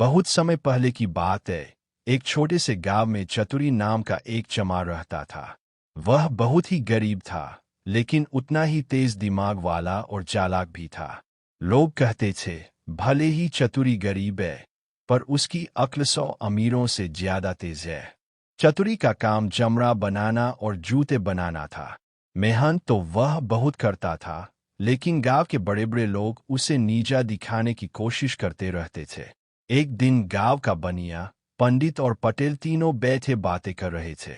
बहुत समय पहले की बात है। एक छोटे से गांव में चतुरी नाम का एक चमार रहता था। वह बहुत ही गरीब था, लेकिन उतना ही तेज दिमाग वाला और चालाक भी था। लोग कहते थे, भले ही चतुरी गरीब है, पर उसकी अक्ल 100 अमीरों से ज्यादा तेज है। चतुरी का काम चमड़ा बनाना और जूते बनाना था। मेहनत तो वह बहुत करता था, लेकिन गांव के बड़े बड़े लोग उसे नीचा दिखाने की कोशिश करते रहते थे। एक दिन गांव का बनिया, पंडित और पटेल तीनों बैठे बातें कर रहे थे।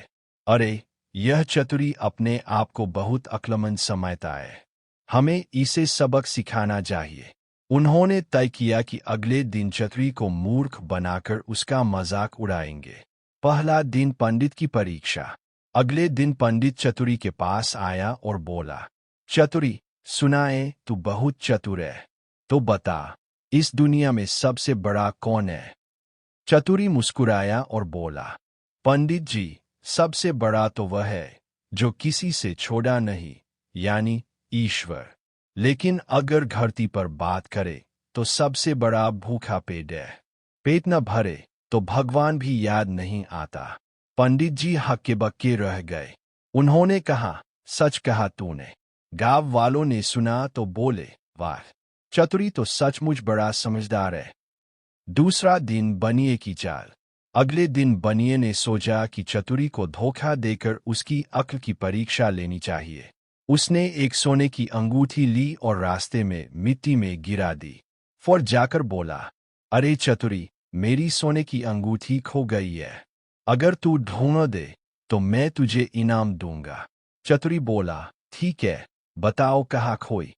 अरे, यह चतुरी अपने आप को बहुत अक्लमंद समझता है, हमें इसे सबक सिखाना चाहिए। उन्होंने तय किया कि अगले दिन चतुरी को मूर्ख बनाकर उसका मजाक उड़ाएंगे। पहला दिन पंडित की परीक्षा। अगले दिन पंडित चतुरी के पास आया और बोला, चतुरी, सुना है तू बहुत चतुर है, तो बता, इस दुनिया में सबसे बड़ा कौन है? चतुरी मुस्कुराया और बोला, पंडित जी, सबसे बड़ा तो वह है जो किसी से छोड़ा नहीं, यानी ईश्वर। लेकिन अगर धरती पर बात करे तो सबसे बड़ा भूखा पेट है। पेट न भरे तो भगवान भी याद नहीं आता। पंडित जी हक्के बक्के रह गए। उन्होंने कहा, सच कहा तूने। गांव वालों ने सुना तो बोले, वाह, चतुरी तो सचमुच बड़ा समझदार है। दूसरा दिन बनिए की चाल। अगले दिन बनिए ने सोचा कि चतुरी को धोखा देकर उसकी अक्ल की परीक्षा लेनी चाहिए। उसने एक सोने की अंगूठी ली और रास्ते में मिट्टी में गिरा दी। फिर जाकर बोला, अरे चतुरी, मेरी सोने की अंगूठी खो गई है। अगर तू ढूंढ दे तो मैं तुझे इनाम दूंगा। चतुरी बोला, ठीक है, बताओ कहाँ खोई।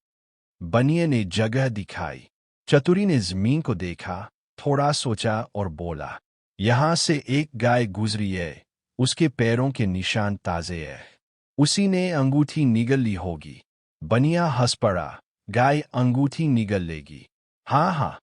बनिए ने जगह दिखाई। चतुरी ने जमीन को देखा, थोड़ा सोचा और बोला, यहां से एक गाय गुजरी है, उसके पैरों के निशान ताजे हैं। उसी ने अंगूठी निगल ली होगी। बनिया हंस पड़ा, गाय अंगूठी निगल लेगी। हाँ हाँ।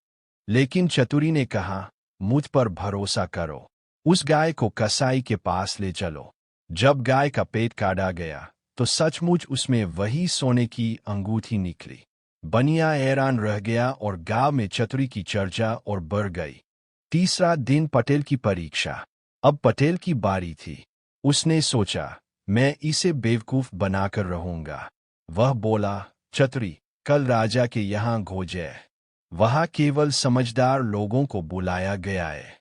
लेकिन चतुरी ने कहा, मुझ पर भरोसा करो, उस गाय को कसाई के पास ले चलो। जब गाय का पेट काटा गया तो सचमुच उसमें वही सोने की अंगूठी निकली। बनिया हैरान रह गया और गांव में चतुरी की चर्चा और बढ़ गई। तीसरा दिन पटेल की परीक्षा। अब पटेल की बारी थी। उसने सोचा, मैं इसे बेवकूफ बनाकर रहूंगा। वह बोला, चतुरी, कल राजा के यहाँ भोज है। वहाँ केवल समझदार लोगों को बुलाया गया है।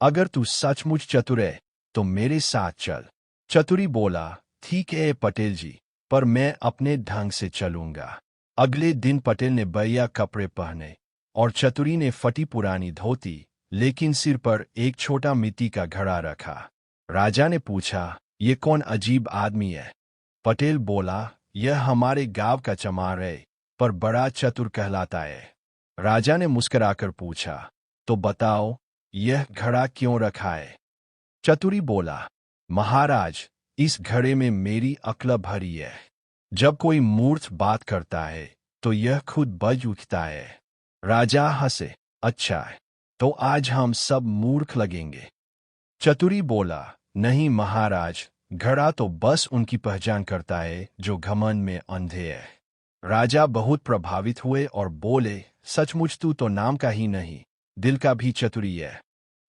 अगर तू सचमुच चतुर है तो मेरे साथ चल। चतुरी बोला, ठीक है पटेल जी, पर मैं अपने ढंग से चलूंगा। अगले दिन पटेल ने बढ़िया कपड़े पहने और चतुरी ने फटी पुरानी धोती, लेकिन सिर पर एक छोटा मिट्टी का घड़ा रखा। राजा ने पूछा, ये कौन अजीब आदमी है? पटेल बोला, यह हमारे गांव का चमार है, पर बड़ा चतुर कहलाता है। राजा ने मुस्कुराकर पूछा, तो बताओ, यह घड़ा क्यों रखा है? चतुरी बोला, महाराज, इस घड़े में मेरी अक्ल भरी है। जब कोई मूर्ख बात करता है तो यह खुद बज उठता है। राजा हंसे, अच्छा है, तो आज हम सब मूर्ख लगेंगे। चतुरी बोला, नहीं महाराज, घड़ा तो बस उनकी पहचान करता है जो घमंड में अंधे है। राजा बहुत प्रभावित हुए और बोले, सचमुच तू तो नाम का ही नहीं, दिल का भी चतुरी है।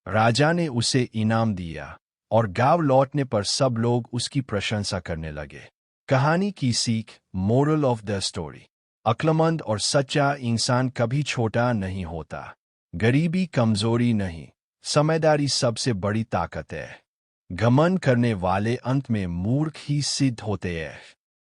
राजा ने उसे इनाम दिया और गांव लौटने पर सब लोग उसकी प्रशंसा करने लगे। कहानी की सीख, मोरल ऑफ द स्टोरी, अक्लमंद और सच्चा इंसान कभी छोटा नहीं होता। गरीबी कमजोरी नहीं, समझदारी सबसे बड़ी ताकत है। घमंड करने वाले अंत में मूर्ख ही सिद्ध होते हैं।